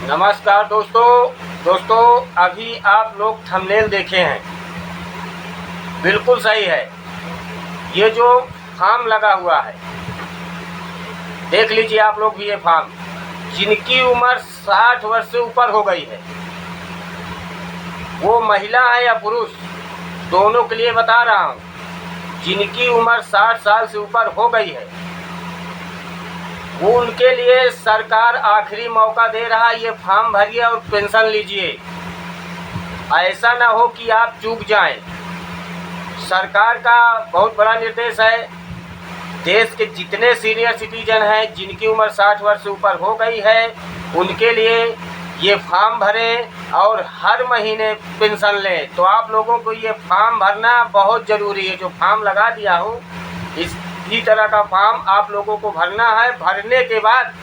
नमस्कार दोस्तों अभी आप लोग थंबनेल देखे हैं, बिल्कुल सही है। ये जो फार्म लगा हुआ है, देख लीजिए आप लोग भी ये फार्म। जिनकी उम्र 60 वर्ष से ऊपर हो गई है, वो महिला है या पुरुष, दोनों के लिए बता रहा हूँ। जिनकी उम्र 60 साल से ऊपर हो गई है, वो उनके लिए सरकार आखिरी मौका दे रहा है। ये फॉर्म भरिए और पेंशन लीजिए। ऐसा ना हो कि आप चूक जाएं। सरकार का बहुत बड़ा निर्देश है। देश के जितने सीनियर सिटीजन हैं, जिनकी उम्र 60 वर्ष से ऊपर हो गई है, उनके लिए ये फॉर्म भरें और हर महीने पेंशन लें। तो आप लोगों को ये फॉर्म भरना बहुत ज़रूरी है। जो फॉर्म लगा दिया हूँ, इसी तरह का फॉर्म आप लोगों को भरना है। भरने के बाद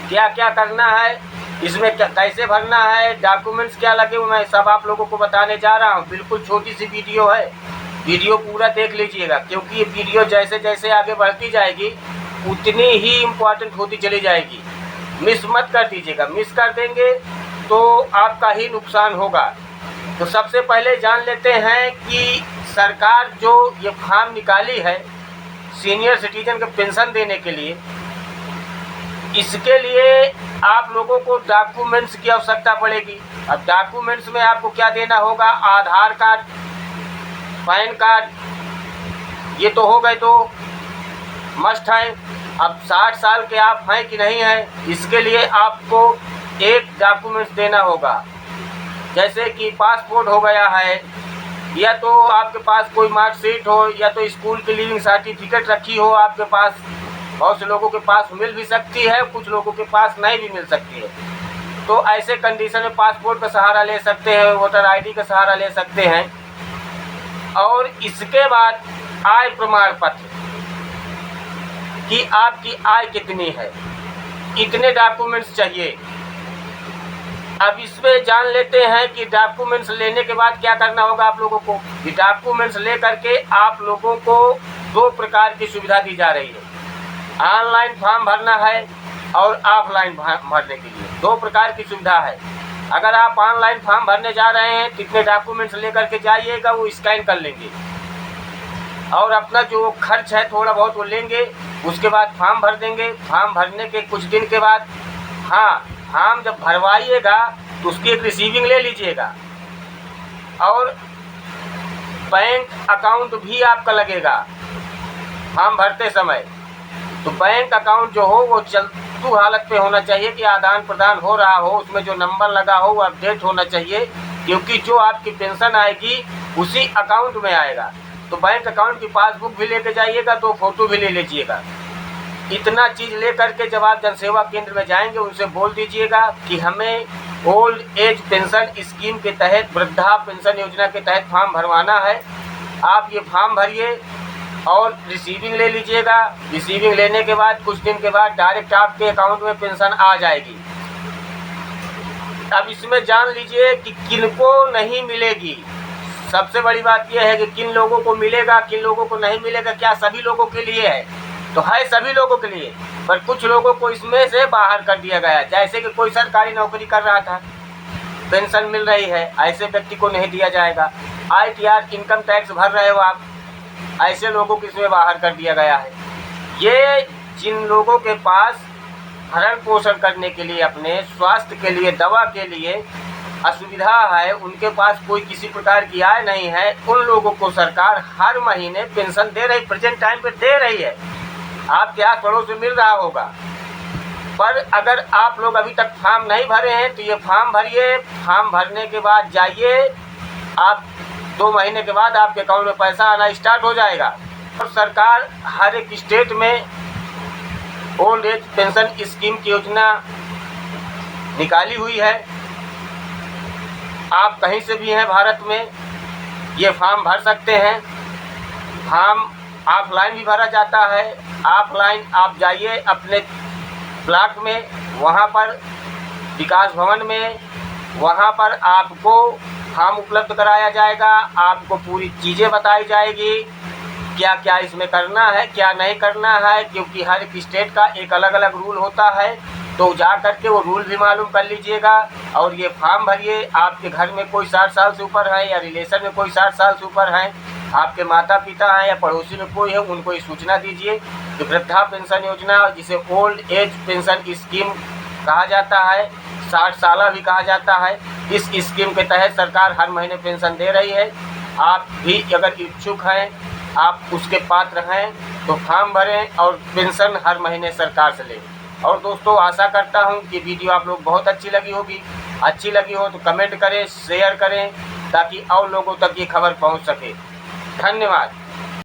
क्या क्या करना है, इसमें कैसे भरना है, डॉक्यूमेंट्स क्या लगे हुए हैं, सब आप लोगों को बताने जा रहा हूँ। बिल्कुल छोटी सी वीडियो है, वीडियो पूरा देख लीजिएगा, क्योंकि ये वीडियो जैसे जैसे आगे बढ़ती जाएगी उतनी ही इम्पोर्टेंट होती चली जाएगी। मिस मत कर दीजिएगा, मिस कर देंगे तो आपका ही नुकसान होगा। तो सबसे पहले जान लेते हैं कि सरकार जो ये फॉर्म निकाली है सीनियर सिटीजन को पेंशन देने के लिए, इसके लिए आप लोगों को डॉक्यूमेंट्स की आवश्यकता पड़ेगी। अब डॉक्यूमेंट्स में आपको क्या देना होगा, आधार कार्ड, पैन कार्ड, ये तो हो गए, तो मस्ट है। अब 60 साल के आप हैं कि नहीं हैं, इसके लिए आपको एक डॉक्यूमेंट्स देना होगा। जैसे कि पासपोर्ट हो गया है, या तो आपके पास कोई मार्कशीट हो, या तो स्कूल की लीविंग सर्टिफिकेट रखी हो आपके पास। बहुत से लोगों के पास मिल भी सकती है, कुछ लोगों के पास नहीं भी मिल सकती है। तो ऐसे कंडीशन में पासपोर्ट का सहारा ले सकते हैं, वोटर आईडी का सहारा ले सकते हैं। और इसके बाद आय प्रमाण पत्र कि आपकी आय कितनी है, इतने डॉक्यूमेंट्स चाहिए। अब इसमें जान लेते हैं कि डॉक्यूमेंट्स लेने के बाद क्या करना होगा आप लोगों को। कि डॉक्यूमेंट्स ले करके आप लोगों को 2 प्रकार की सुविधा दी जा रही है। ऑनलाइन फॉर्म भरना है और ऑफलाइन भरने के लिए 2 प्रकार की सुविधा है। अगर आप ऑनलाइन फॉर्म भरने जा रहे हैं तो इतने डॉक्यूमेंट्स ले करके जाइएगा, वो स्कैन कर लेंगे और अपना जो खर्च है थोड़ा बहुत वो लेंगे। उसके बाद फॉर्म भर देंगे। फॉर्म भरने के कुछ दिन के बाद, हाँ, फॉर्म जब भरवाइएगा तो उसकी एक रिसीविंग ले लीजिएगा। और बैंक अकाउंट भी आपका लगेगा फॉर्म भरते समय। तो बैंक अकाउंट जो हो वो चालू हालत पे होना चाहिए, कि आदान प्रदान हो रहा हो, उसमें जो नंबर लगा हो वो अपडेट होना चाहिए, क्योंकि जो आपकी पेंशन आएगी उसी अकाउंट में आएगा। तो बैंक अकाउंट की पासबुक भी लेके जाइएगा, 2 फोटो भी ले लीजिएगा। इतना चीज़ ले करके जब आप जनसेवा केंद्र में जाएंगे, उनसे बोल दीजिएगा कि हमें ओल्ड एज पेंशन स्कीम के तहत, वृद्धा पेंशन योजना के तहत फॉर्म भरवाना है। आप ये फॉर्म भरिए और रिसीविंग ले लीजिएगा। रिसीविंग लेने के बाद कुछ दिन के बाद डायरेक्ट आपके अकाउंट में पेंशन आ जाएगी। अब इसमें जान लीजिए कि किनको नहीं मिलेगी। सबसे बड़ी बात यह है कि किन लोगों को मिलेगा, किन लोगों को नहीं मिलेगा। क्या सभी लोगों के लिए है? तो है सभी लोगों के लिए, पर कुछ लोगों को इसमें से बाहर कर दिया गया। जैसे कि कोई सरकारी नौकरी कर रहा था, पेंशन मिल रही है, ऐसे व्यक्ति को नहीं दिया जाएगा। ITR इनकम टैक्स भर रहे हो आप, ऐसे लोगों को इसमें बाहर कर दिया गया है। ये जिन लोगों के पास भरण पोषण करने के लिए, अपने स्वास्थ्य के लिए, दवा के लिए असुविधा है, उनके पास कोई किसी प्रकार की आय नहीं है, उन लोगों को सरकार हर महीने पेंशन दे रही, प्रेजेंट टाइम पे दे रही है। आपके आस पड़ोस में मिल रहा होगा। पर अगर आप लोग अभी तक फॉर्म नहीं भरे हैं तो ये फॉर्म भरिए। फॉर्म भरने के बाद जाइए, आप 2 महीने के बाद आपके अकाउंट में पैसा आना स्टार्ट हो जाएगा। और सरकार हर एक स्टेट में ओल्ड एज पेंशन स्कीम की योजना निकाली हुई है। आप कहीं से भी हैं भारत में, ये फॉर्म भर सकते हैं। फॉर्म ऑफलाइन भी भरा जाता है। ऑफलाइन आप जाइए अपने ब्लॉक में, वहाँ पर विकास भवन में, वहाँ पर आपको फॉर्म उपलब्ध कराया जाएगा। आपको पूरी चीज़ें बताई जाएगी, क्या क्या इसमें करना है, क्या नहीं करना है, क्योंकि हर एक स्टेट का एक अलग अलग रूल होता है। तो जा करके वो रूल भी मालूम कर लीजिएगा और ये फॉर्म भरिए। आपके घर में कोई 60 साल से ऊपर है या रिलेशन में कोई 60 साल से ऊपर हैं, आपके माता पिता हैं या पड़ोसी में कोई है, उनको ये सूचना दीजिए कि वृद्धा पेंशन योजना, जिसे ओल्ड एज पेंशन स्कीम कहा जाता है, 60 साल भी कहा जाता है, इस स्कीम के तहत सरकार हर महीने पेंशन दे रही है। आप भी अगर इच्छुक हैं, आप उसके पात्र हैं, तो फॉर्म भरें और पेंशन हर महीने सरकार से लें। और दोस्तों, आशा करता हूं कि वीडियो आप लोग बहुत अच्छी लगी होगी। अच्छी लगी हो तो कमेंट करें, शेयर करें, ताकि और लोगों तक ये खबर पहुंच सके। धन्यवाद।